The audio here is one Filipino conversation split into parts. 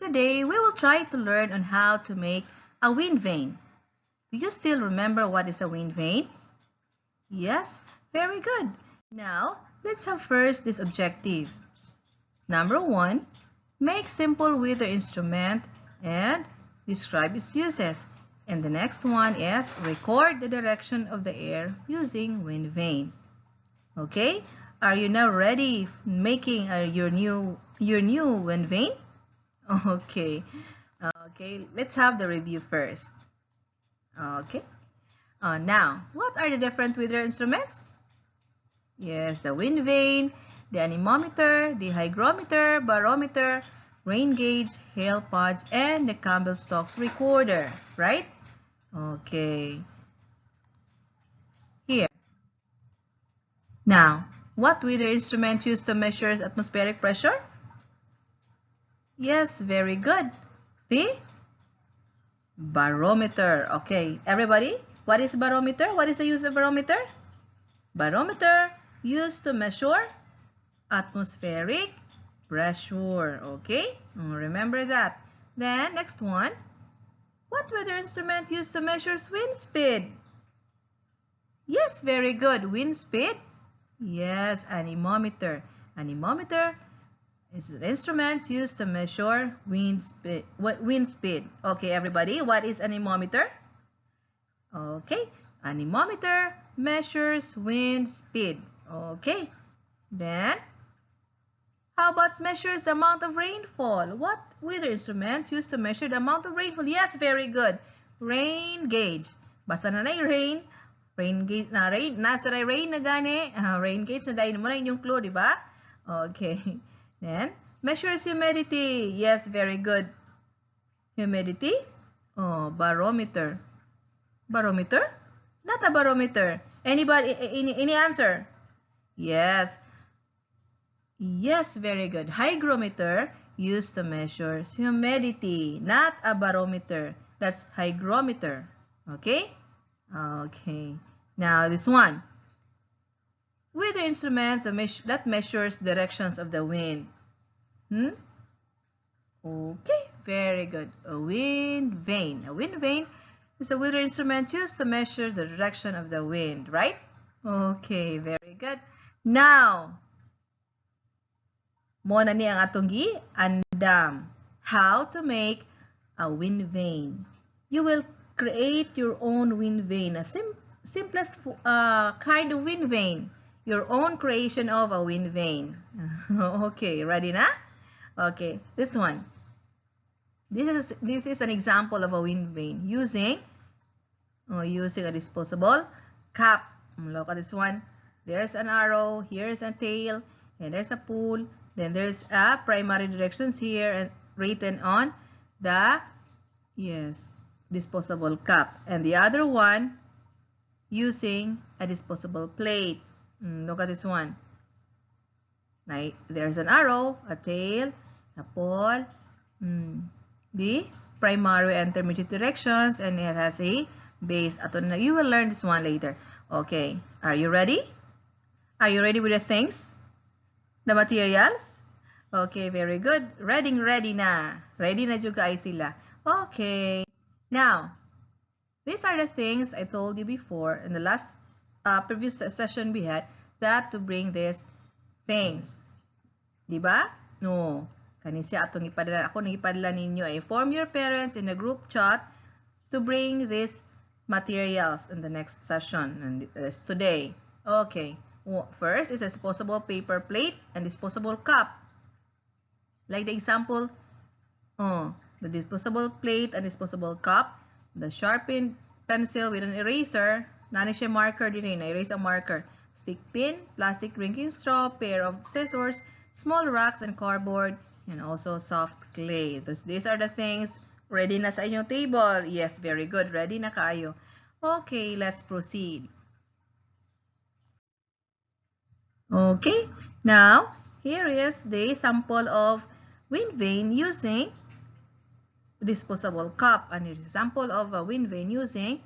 Today, we will try to learn on how to make a wind vane. Do you still remember what is a wind vane? Yes? Very good. Now, let's have first this objective. Number 1, make simple weather instrument and describe its uses. And the next one is record the direction of the air using wind vane. Okay? Are you now ready making your new wind vane? Okay. Okay, let's have the review first. Okay. Now, what are the different weather instruments? Yes, the wind vane, the anemometer, the hygrometer, barometer, rain gauge, hail pods, and the Campbell Stokes recorder, right? Okay. Here. Now, what weather instrument used to measure atmospheric pressure? Yes, very good. The barometer. Okay, everybody, what is barometer? What is the use of barometer? Barometer used to measure atmospheric pressure. Okay, remember that. Then, next one. What weather instrument used to measure wind speed? Yes, very good. Wind speed? Yes, anemometer. Anemometer is an instrument used to measure wind speed. Wind speed. Okay, everybody, what is anemometer? Okay, anemometer measures wind speed. Okay, then how about measures the amount of rainfall? What weather instrument used to measure the amount of rainfall? Yes, very good. Rain gauge. Basta na rain, rain gauge na rain, nasa rain na gani, rain gauge na dahil mo na inyong clue, di ba? Okay. Then, measures humidity. Yes, very good. Humidity? Oh, barometer. Barometer? Not a barometer. Anybody, any answer? Yes. Yes, very good. Hygrometer used to measure humidity, not a barometer. That's hygrometer. Okay? Okay. Now, this one. Weather instrument that measures directions of the wind. Okay, very good. A wind vane. A wind vane is a weather instrument used to measure the direction of the wind, right? Okay, very good. Now, mo na ni ang atong gi-andam. How to make a wind vane. You will create your own wind vane, a simplest kind of wind vane. Your own creation of a wind vane. Okay, ready na? Okay, this one. This is an example of a wind vane using a disposable cap. Look at this one. There's an arrow, here's a tail, and there's a pool. Then there's a primary directions here and written on the disposable cap. And the other one using a disposable plate. Look at this one. There's an arrow, a tail, a pole, the primary and intermediate directions, and it has a base. You will learn this one later. Okay, are you ready? Are you ready with the things? The materials? Okay, very good. Ready na. Ready na juga ay sila. Okay. Now, these are the things I told you before in the last previous session we had, that to bring these things. Diba? No. Kani siya atong ipadala. Ako nang ipadala ninyo. Inform your parents in the group chat to bring these materials in the next session. And it's today. Okay. First is a disposable paper plate and disposable cup. Like the example, the disposable plate and disposable cup, the sharpened pencil with an eraser, nani siya marker din rin, erase a marker, stick pin, plastic drinking straw, pair of scissors, small rocks and cardboard, and also soft clay. These are the things. Ready na sa inyong table? Yes, very good. Ready na kayo. Okay, let's proceed. Okay, now, here is the sample of wind vane using disposable cup and an example of a wind vane using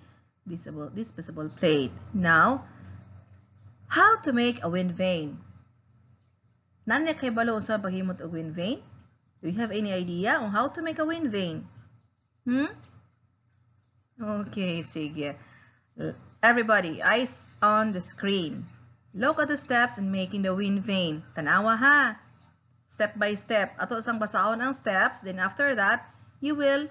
disposable plate. Now, how to make a wind vane? Nani kay balo sa paghimot og wind vane? Do you have any idea on how to make a wind vane? Okay, sige. Everybody, eyes on the screen. Look at the steps in making the wind vane. Tanawa ha. Step by step. Ato sang basaon ang steps. Then after that, you will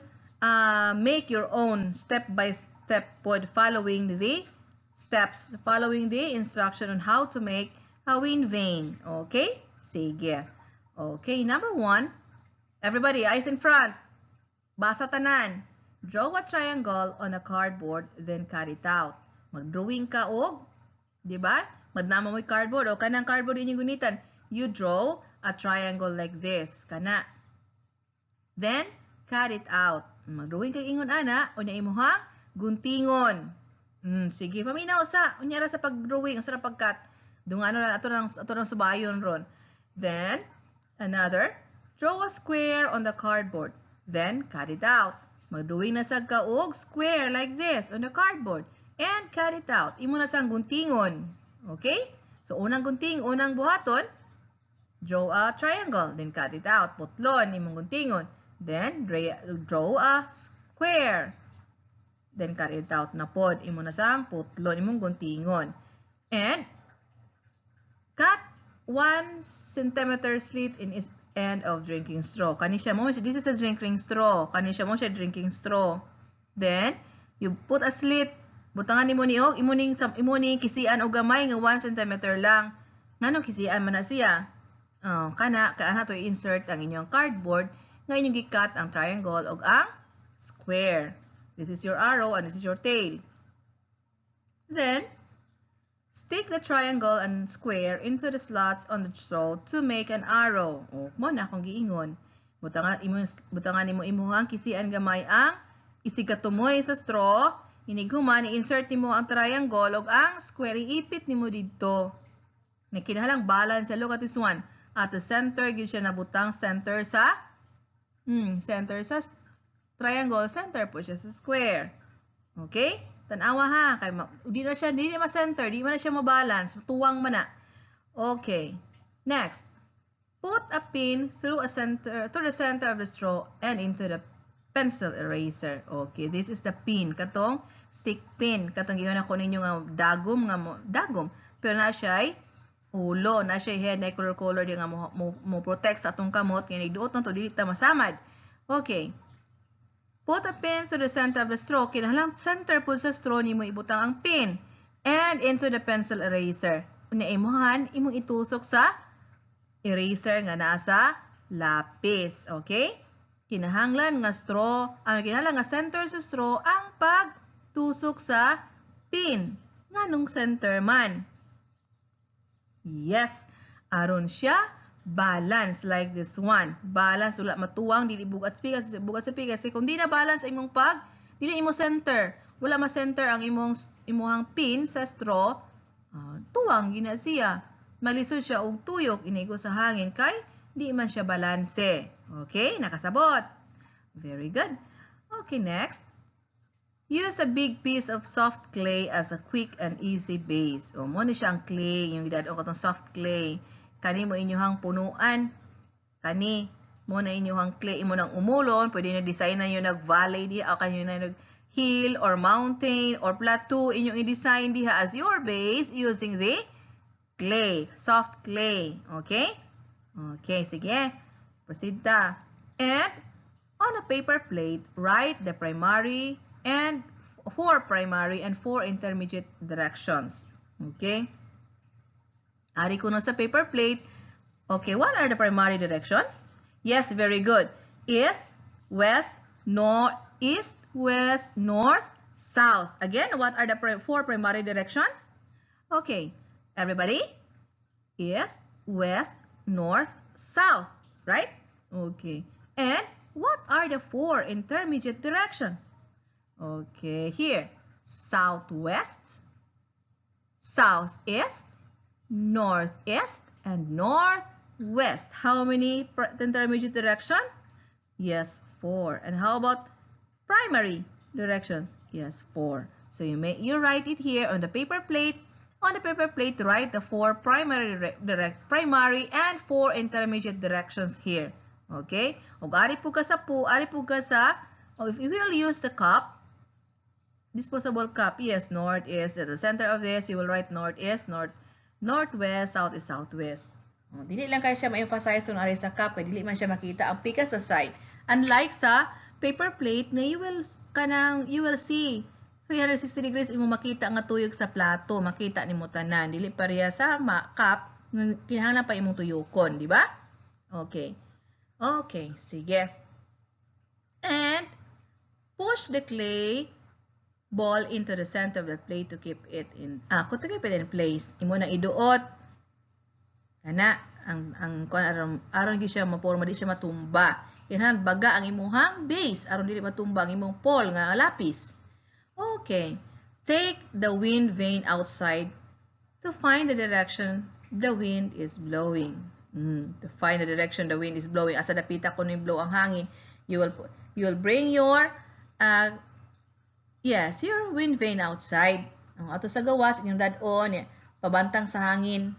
make your own step by step pod following the steps, following the instruction on how to make a wind vane. Okay? Sige. Okay, number 1. Everybody, eyes in front. Basa tanan. Draw a triangle on a cardboard, then cut it out. Mag-drawing ka og, di ba? Magnama mo yung cardboard o kanang cardboard inyong gunitan. You draw a triangle like this. Kana. Then, cut it out. Mag-drawing kay ingon ana, o na imuhang guntingon. Sige, paminaw sa. Unyara sa pag-drawing, sa pag-cut. Dungano na, ato ng subayon ron. Then, another, draw a square on the cardboard. Then, cut it out. Mag-drawing na sa kaog square like this on the cardboard. And cut it out. Imo na sang guntingon. Okay? So, unang gunting, unang buhaton, draw a triangle. Then, cut it out. Putlon, imong guntingon. Then, draw a square. Then, cut it out na pod. Imo na sang putlon, imong guntingon. And, cut 1 centimeter slit in its end of drinking straw. Kani siya mo, this is a drinking straw. Kani siya mo siya drinking straw. Then, you put a slit. Butangan nimo niyo, imo ning kisian og gamay nga 1 centimeter lang. Ngano kisian man na siya? Kana to insert ang inyong cardboard nga inyong gi-cut ang triangle og ang square. This is your arrow and this is your tail. Then, stick the triangle and square into the slots on the straw to make an arrow. Mo na akong giingon. Butangan nimo imuhang kisian gamay ang isigatumoy sa straw. Inighuman, i-insert nimo ang triangle ug ang square. Iipit nimo didto. Na kinahanglang balance. Look at this one. At the center, gid siya nabutang center sa triangle. Center po siya sa square. Okay? Tanawa ha, kay di na ma-center, di man na siya ma-balance, tuwang man na. Okay. Next. Put a pin through the center of the straw and into the pencil eraser. Okay, this is the pin, katong stick pin, katong giyon ako ninyo nga dagom, pero na siya ay ulo, na siya head na color di nga mo protect sa atong kamot, kaya nagduot na to dili ta masamad. Okay. Put a pin to the center of the straw. Kinahanglang center po sa straw nimo ibutang ang pin. And into the pencil eraser. Una imong itusok sa eraser nga nasa lapis. Okay? Kinahanglan nga kinahanglan nga center sa straw ang pagtusok sa pin. Nganong center man? Yes. Aron siya balance like this one. Balance, wala matuwang, dili bugat sa pigas. Kasi kung di na balance imong dili imo center. Wala ma-center ang imuhang pin sa straw, tuwang gina siya. Malisod siya og tuyok, inigo sa hangin kay di man siya balanse. Okay, nakasabot. Very good. Okay, next. Use a big piece of soft clay as a quick and easy base. Mo ni siya ang clay, yung idadto katong soft clay. Kani mo inyuhang punuan. Kani mo na inyuhang clay imo nang umulon, pwede na design na yung nag-valley diha o kanyo na nag-hill or mountain or plateau inyong i-design diha as your base using the clay, soft clay. Okay? Okay, sige. Proceed ta. And on a paper plate, write the primary and 4 primary and 4 intermediate directions. Okay? Ari ko na sa paper plate. Okay, what are the primary directions? Yes, very good. East, west, east, west, north, south. Again, what are the 4 primary directions? Okay, everybody. East, west, north, south. Right? Okay. And what are the 4 intermediate directions? Okay, here. Southwest, southeast, northeast, and northwest. How many intermediate direction? Yes, 4. And how about primary directions? Yes, 4. So you write it here on the paper plate. On the paper plate, write the 4 primary and 4 intermediate directions here. Okay? O ari po ka sa if you will use the cup, disposable cup, yes, north is at the center of this, you will write north is northwest, south is southwest. Dili lang kaya siya ma-emphasize kung ari sa cup, dili man siya makita ang pikas sa side. Unlike sa paper plate nga you will see 360 degrees imo makita nga tuyog sa plato, makita nimo tanan. Dili pareha sa cup, kinahanglan pa imong tuyokon, di ba? Okay. Okay, sige. And push the clay ball into the center of the plate to keep it in place. Imo na iduot kana ang aron gyud siya maporma, di siya matumba. Kinahanglan baga ang imuhang base aron dili matumba ang imong ball nga lapis. Okay. Take the wind vane outside to find the direction the wind is blowing. To find the direction the wind is blowing. Asa dapita ko ni blow ang hangin, you will bring your your wind vane outside. Ang ato sa gawas inyong dadon pabantang sa hangin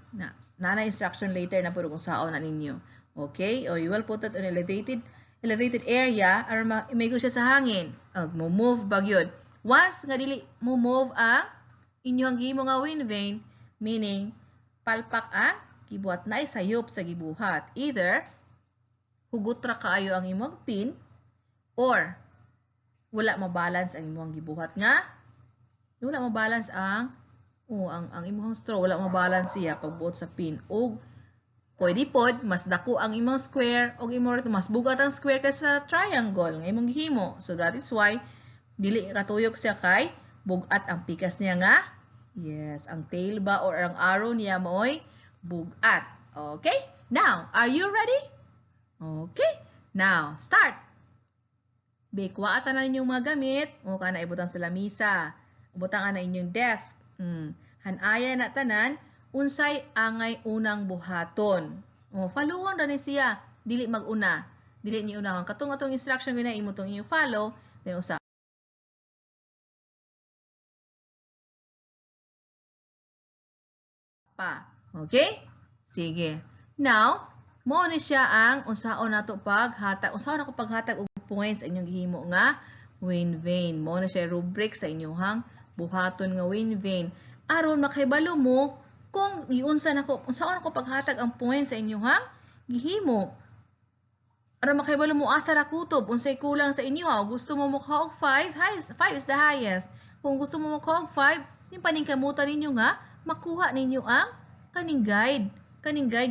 na instruction later na puro kung saon na ninyo. Okay? Or you will put it on elevated area aron maigo siya sa hangin. Move bagyod. Once nga dili move ang inyong gihimo nga wind vane, meaning palpak ang gibuhat na sayop sa gibuhat. Either hugot ra kaayo ang imong pin or wala mabalance ang imong gibuhat nga wala mabalance ang imong straw, wala mabalance siya pagbuot sa pin. O pwede pod mas dako ang imong square o mas bugat ang square kaysa triangle nga imong gihimo. So that is why dili katuyok siya kay bugat ang pikas niya nga ang tail ba or ang arrow niya mo'y bugat. Okay? Now, are you ready? Okay. Now, start. Bekwa ata na ninyong mga gamit. O kana ibutang sa lamisa. Ibutang na inyong desk. Hanaya na tanan. Unsay angay unang buhaton. Followon ra ni siya. Dili mag-una. Dili ni unahon. Katong instruction gina imo tong inyo follow. Then usa. Okay? Sige. Now, mo ni siya ang unsaon nato paghatag. Unsaon ako paghatag og points inyong gihimo nga wind vane. Mo na siya rubric sa inyong buhaton nga wind vane. Aron makahibalo mo kung unsaon ako paghatag ang points sa inyong gihimo. Aron makahibalo mo asa ra kutob unsay kulang sa inyo. Gusto mo mokuha og 5 is the highest. Kung gusto mo mokuha og 5, din paningkamutan ninyo nga makuha ninyo ang kaning guide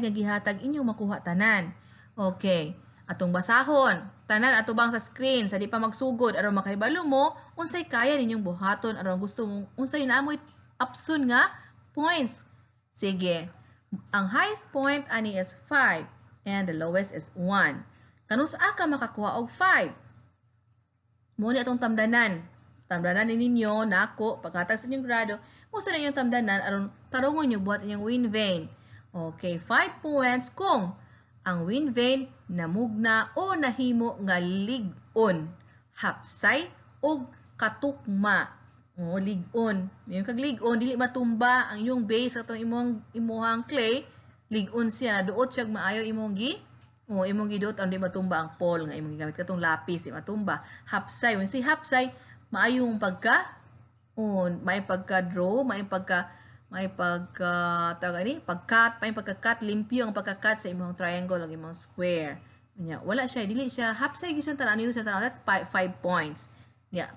nga gihatag inyo makuha tanan. Okay, atong basahon. Tanan ato bang sa screen sa di pa magsugod aron makahibalo mo unsay kaya ninyong buhaton aron gusto mo unsay naamoy option nga points. Sige. Ang highest point ani is 5 and the lowest is 1. Kanus ka makakuha og 5? Mo ni atong tamdanan. Tamdanan ninyo nako paghatag sa inyong grado, musa na inyong tamdanan aron tarungon nyo buhat inyong wind vane. Okay, 5 points kung ang wind vane namugna o nahimo nga lig-on, hapsay o katukma. Lig-on. Yung kag lig-on dili matumba ang inyong base atong imuhang clay, lig-on siya naduot siya maayo imong giduot ang di matumba ang pole nga imong gigamit katong lapis di matumba. Hapsay, when si hapsay maayong may pagka-draw, may pagka-cut, limpyo ang pagka-cut sa imong triangle o imong square. Wala siya, dili siya, hapsay gisang tanan, that's 5 points.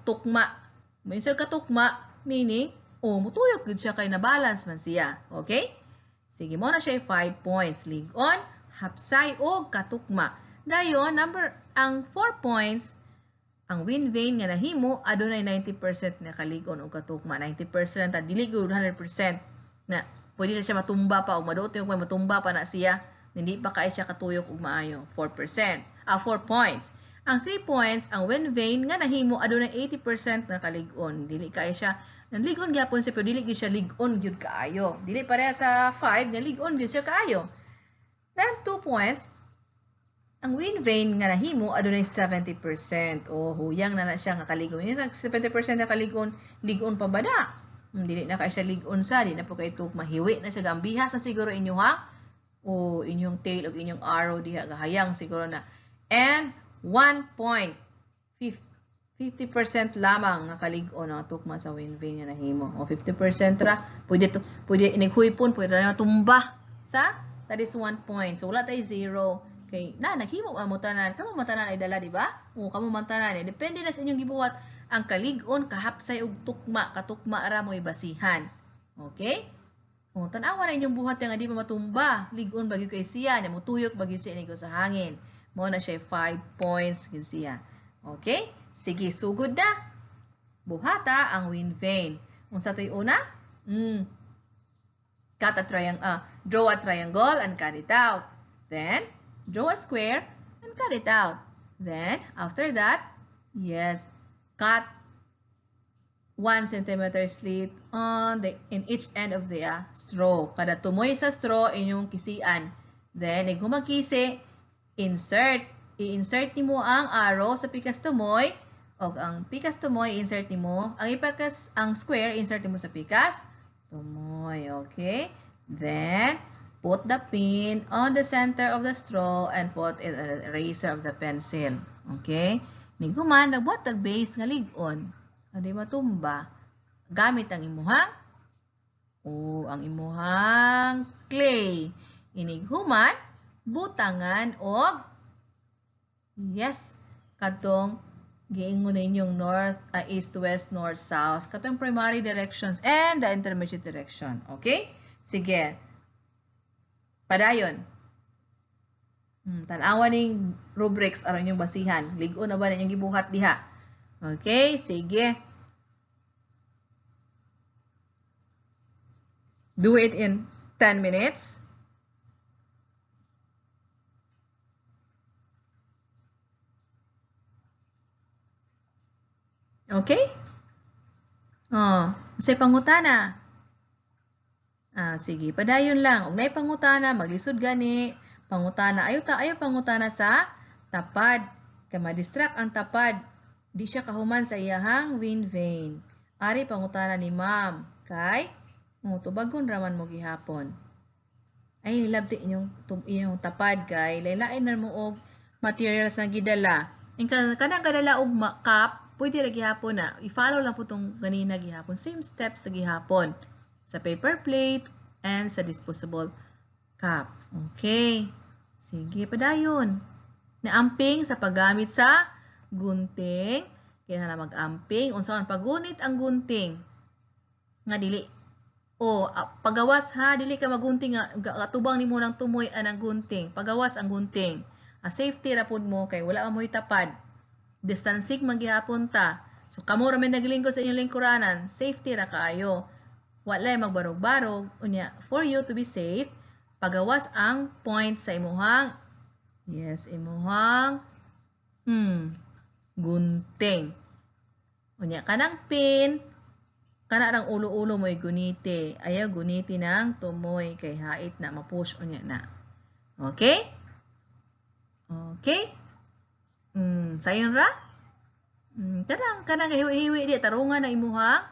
Tukma. May siya katukma, meaning, mutuyok gud siya kay na-balance man siya. Okay? Sige mo na siya 5 points. Lig-on, hapsay o katukma. Dayon, ang 4 points, ang wind vane nga nahimo adunay 90% na kalig-on o katukma. 90% ta dili gud 100% na pwede na siya matumba pa o maduot yung matumba pa na siya. Hindi pa kay siya katuyok og maayo. 4%. 4 points. Ang 3 points, ang wind vane nga nahimo adunay 80% na kalig-on. Dili kay siya lig-on gyapon siya pero dili gyud siya lig-on gyud kaayo. Dili pareha sa 5 nga lig-on gyud siya kaayo. Then 2 points, ang wind vane nga nahimo adunay 70%. Huyang na siya nga kalig-on. Yung 70% na kalig-on, lig-on pa ba na? Dili na kay siya lig-on sa, di na po kay tuk mahiwi na siya gambihas na siguro inyo inyong tail o inyong arrow diha gahayang siguro na And 1 point. 50% lamang nga kalig-on ang tukma sa wind vane nga nahimo. O 50% ra, pwede inighuipon, pwede na tumba sa that is 1 point. So wala tay 0. Kay naghimo mo tanan, kamo matanan ay dala, di ba? O kamo matanan, depende na sa inyong gibuhat ang kalig-on kahapsay og tukma, katukma ra mo'y basihan. Okay? O tan-awa na inyong buhat nga di pa matumba, lig-on bagyo kay siya, na mutuyok bagyo siya inigo sa hangin. Mo na siya 5 points gid siya. Okay? Sige, sugod na. Buhata ang wind vane. Unsa toy una? Draw a triangle and cut it out. Then, draw a square and cut it out. Then, after that, yes, cut 1 centimeter slit in each end of the straw. Kada tumoy sa straw, inyong kisian. Then, igumagkisi, i-insert nimo ang arrow sa pikas tumoy, o ang pikas tumoy, insert nimo. Ang square, insert nimo sa pikas tumoy. Okay? Then, put the pin on the center of the straw and put it an eraser of the pencil. Okay? Niguman, nabuhat ang base nga lig-on. Hindi matumba. Gamit ang imuhang clay. Inighuman, butangan og yes, katong giingon ninyong east, west, north, south. Katong primary directions and the intermediate direction. Okay? Sige. Padayon. Tanawa ning rubrics aron inyong basihan. Lig-on na ba ninyong gibuhat diha? Okay? Sige. Do it in 10 minutes. Okay? Say pangutana. Sige, padayon lang. Ug nay pangutana, maglisod gani. Pangutana, ayaw pangutana sa tapad. Kay ma-distract ang tapad. Di siya kahuman sa iyahang wind vane. Ari pangutana ni ma'am. Kay, tubagon raman mo gihapon. Ay, labdi inyong tapad kay. Laylain na mo og materials na gidala. Kanang kadala og cup, pwede na gihapon na. I-follow lang po itong ganina gihapon. Same steps na gihapon. Sa paper plate and sa disposable cup. Okay. Sige, padayon. Naamping sa paggamit sa gunting. Kaya na mag-amping. Unsaon pagunit ang gunting. Nga dili. Pagawas ha. Dili ka magunting nga. Tubang ni mo ng tumoy ang gunting. Pagawas ang gunting. Safety rapod mo kay wala ka mo'y tapad. Distancing maghihapon ta. So, kamo ramen naglingkod sa inyong lingkuranan, safety ra kaayo. Walay magbarog-barog. Unya, for you to be safe, pagawas ang point sa imuhang, gunting. Unya, kanang pin, kanarang ulo-ulo mo'y guniti. Ayaw guniti ng tumoy kay hait na mapush. Unya na. Okay? Okay? Sayon ra? Kanang gahiwi-hiwi di tarungan na imuhang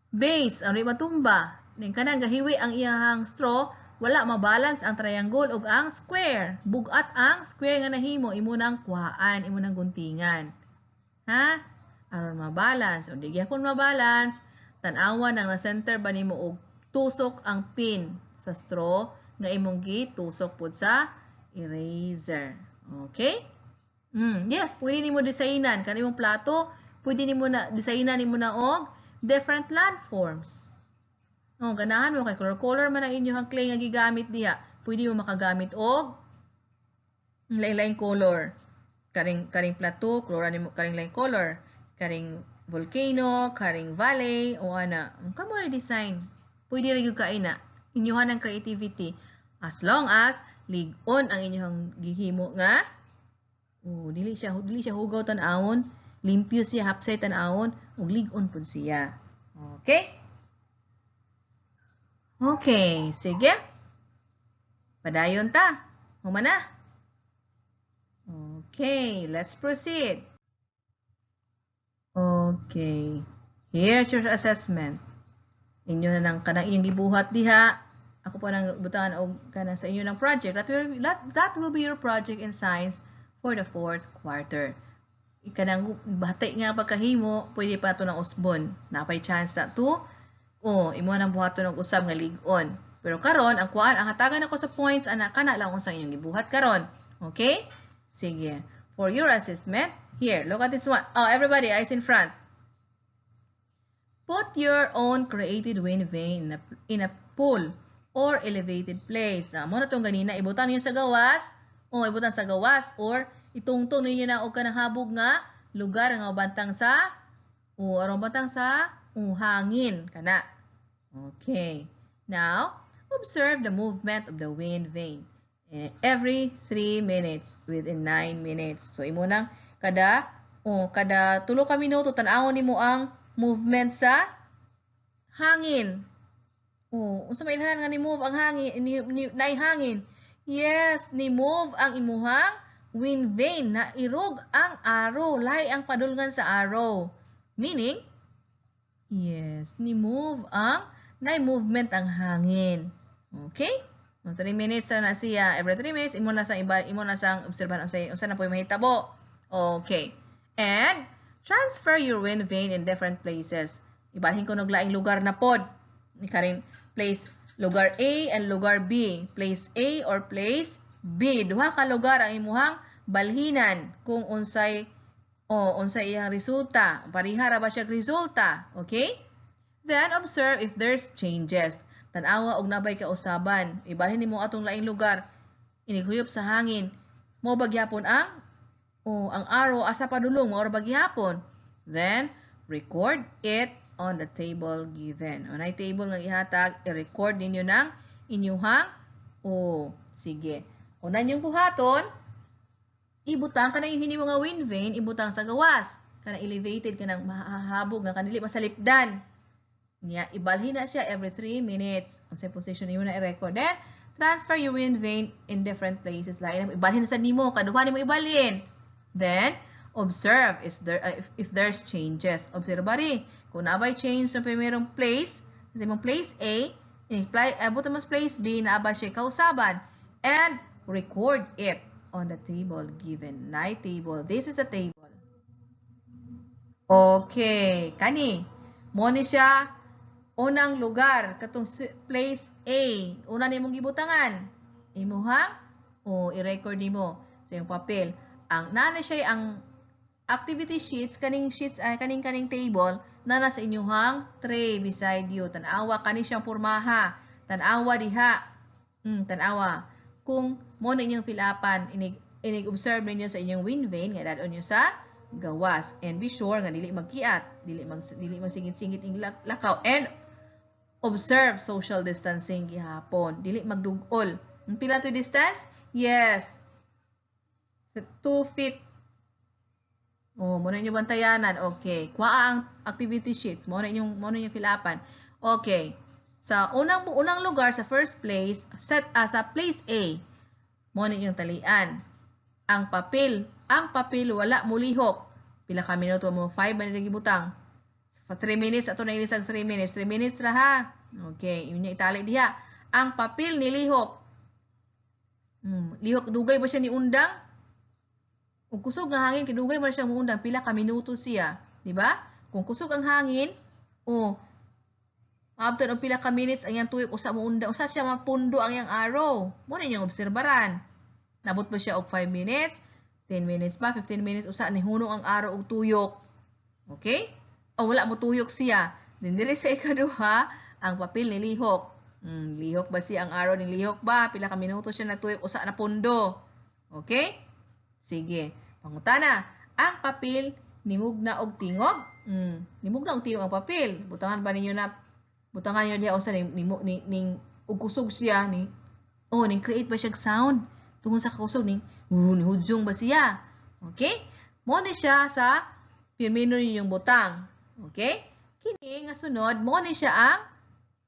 base ano matumba. Ning kanang gahiwi ang iyahang straw, wala mabalance ang triangle ug ang square. Bugat ang square nga nahimo imo nang kuhaan, imo nang guntingan. Ha? Aron mabalance o di gyapon mabalance, tan-awa nang na center ba nimo og tusok ang pin sa straw nga imong gitusok pud sa eraser. Okay? Yes, pwede nimo designan kanimong plato, pwede nimo na designan nimo na og different landforms. Ganahan mo kay color man ang inyong clay nga gigamit diha. Pwede mo makagamit og lain-lain color. Karing plato, color nimo karing lain color. Karing volcano, karing valley o ana. Kamo ra design. Pwede ra gyud kaina. Inyohan ang creativity as long as lig-on ang inyong gihimo nga dili siya hugaw tan-awon, limpyo siya hapsay tan-awon, ug lig-on pud siya. Okay? Okay, sige. Padayon ta. Humana. Okay, let's proceed. Okay. Here's your assessment. Inyo na nang kanang inyong gibuhat diha. Ako po nang butangan og kanang sa inyo ng project. That will be your project in science for the fourth quarter. Ikanang batay nga pagkahimo, pwede pa ito ng usbon. Napay chance na ito. Imo nang buhato ng usab nga ligon. Pero karon ang kuan, ang hatagan ako sa points, ana kana lang kung sa inyong gibuhat karon. Okay? Sige. For your assessment, here, look at this one. Everybody, eyes in front. Put your own created wind vane in a pool or elevated place. Na mo na itong ganina, ibutan niyo sa gawas, ibutan sa gawas, or itungtong ninyo na og kanang habog nga lugar nga bantang sa aron bantang sa hangin kana. Okay. Now, observe the movement of the wind vane every 3 minutes within 9 minutes. So imo nang kada 3 ka minuto tan-awon nimo ang movement sa hangin. Unsa may ilhan nga ni move ang hangin nay hangin? Yes, ni move ang imuhang wind vane na irog ang arrow, lahi ang padulngan sa arrow. Meaning, yes, ni move ang nay movement ang hangin. Okay? 3 minutes na siya. Every 3 minutes imo na sang obserbahan unsa na po'y mahitabo. Okay. And transfer your wind vane in different places. Ibalhin ko og laing lugar na pod. Ikaring place lugar A and lugar B. Place A or place B. Duha ka lugar ang imuhang balhinan kung unsay iyang resulta. Parihara ba siya resulta? Okay? Then, observe if there's changes. Tanawa og nabay kausaban. Ibalhin nimo atong laing lugar. Inighuyop sa hangin. Mo bagyapon ang arrow asa padulong mo or bagyapon. Then, record it on the table given. Unay table nga ihatag, i-record ninyo ng inyuhang sige. Una ninyong buhaton, ibutang ka na yung hinimo nga wind vane, ibutang sa gawas. Kana elevated ka ng mahahabog nga kanili masalipdan. Niya, ibalhin na siya every 3 minutes. Ang sa position nimo na i-record. Then, transfer your wind vane in different places. Lain na ibalhin na sa nimo, kaduha nimo ibalhin. Then, observe if there's changes. Observe bari. Kung nabay change sa primerong place, sa imong place A, buto mas place B, naabay siya kausaban. And, record it on the table given. Night table. This is a table. Okay. Kani. Mo ni siya unang lugar. Katong place A. Una ni mong gibutangan. Imuhang i-record ni mo sa iyong papel. Ang nana siya ang activity sheets, kaning table na nasa inyuhang tray beside you. Tanawa kani siyang pormaha. Tanawa diha. Tanawa. Kung mo na inyong fill-upan, inig-observe ninyo sa inyong wind vane, nga dadon nyo sa gawas. And be sure nga dili magkiat, dili magsingit-singit ang lakaw. And observe social distancing gihapon. Dili magdugol. Ang pila to distance? Yes. 2 feet. Muna inyo bantayanan. Okay. Kuha ang activity sheets. Muna inyo fill-upan. Okay. Sa unang lugar, sa first place, sa place A, muna inyong talian. Ang papel wala mulihok. Pila ka minuto mo? 5 man gibutang. 3 minutes, ato na ilisag 3 minutes. 3 minutes ra ha. Okay. Yun niya itali diha. Ang papel nilihok. Lihok, dugay ba siya ni undang? Kung kusog ang hangin, kidugay mo na siyang muundang, pila ka minuto siya. Diba? Kung kusog ang hangin, after ng pila ka minutes, ang yang tuyok, usa muundang, usa siya mapundo ang yang arrow. Muna niyang obserbaran. Nabot ba siya og 5 minutes, 10 minutes pa, 15 minutes, usa ni hunong ang arrow og tuyok. Okay? Wala mo tuyok siya. Then, dire sa ikaduha, ang papel ni lihok. Lihok ba siya ang arrow ni lihok ba? Pila ka minuto siya nagtuyok, usa na pundo. Okay? Sige. Pangutana. Ang papel nimugna og tingog? Nimugna og tingog ang papel. Butangan ba ninyo na butangan niyo diha usa ning ug kusog siya ning create ba siya sound tungod sa kusog ning hudzong ba siya? Okay? Mo ni siya sa pirmino ninyong butang. Okay? Kini nga sunod mo ni siya ang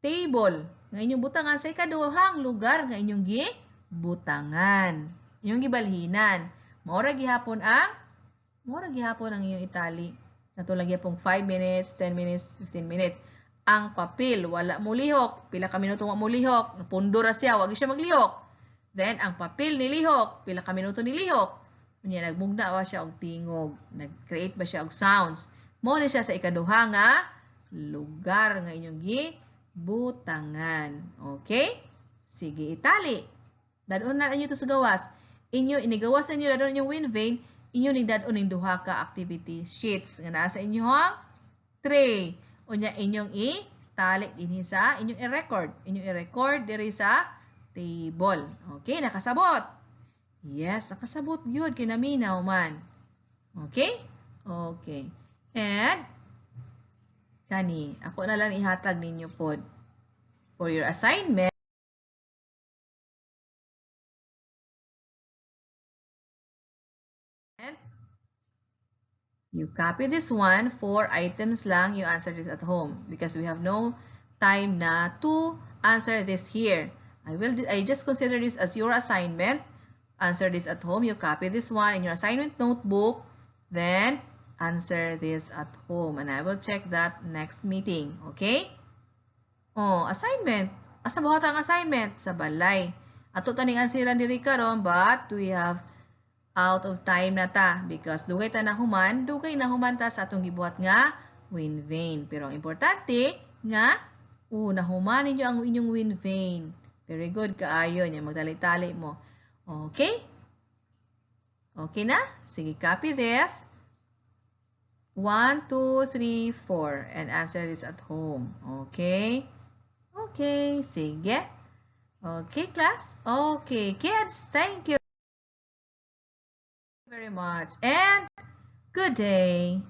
table. Nga inyong butangan sa ikaduhang lugar nga inyong gibutangan. Inyong gibalhinan. Mora gihapon ang inyong itali. Natulagya pong 5 minutes, 10 minutes, 15 minutes. Ang papel, wala mo lihok. Pila ka minuto mo lihok. Napundo ra siya, wag siya maglihok. Then, ang papel nilihok. Pila ka minuto nilihok. Unya nagmugna ba siya og tingog? Nag-create ba siya og sounds? Mao ni siya sa ikaduha nga lugar nga inyong gibutangan. Okay? Sige, itali. Dadon na inyo to sa gawas. Inyo inigawas ninyo dadon inyong wind vane, inyo ning dadon ning duha ka activity sheets nga naa sa inyong tray. Unya inyong itali dinhi sa inyong i-record. Inyong i-record diri sa table. Okay, nakasabot. Yes, nakasabot gyud kay naminaw man. Okay? Okay. And kani, ako na lang ihatag ninyo pod for your assignment. You copy this one, 4 items lang, you answer this at home because we have no time na to answer this here. I just consider this as your assignment. Answer this at home. You copy this one in your assignment notebook, then answer this at home. And I will check that next meeting. Okay? Oh, assignment. Asa ba ang assignment? Sa balay. Ato taning ansiran diri karon, but we have out of time na ta because dugay ta nahuman ta sa atong gibuhat nga wind vane. Pero ang importante nga nahuman ninyo ang inyong wind vane. Very good kaayo nya magtali-tali mo. Okay? Okay na? Sige, copy this. 1, 2, 3, 4 and answer this at home. Okay? Okay, sige. Okay, class? Okay, kids, thank you very much and good day.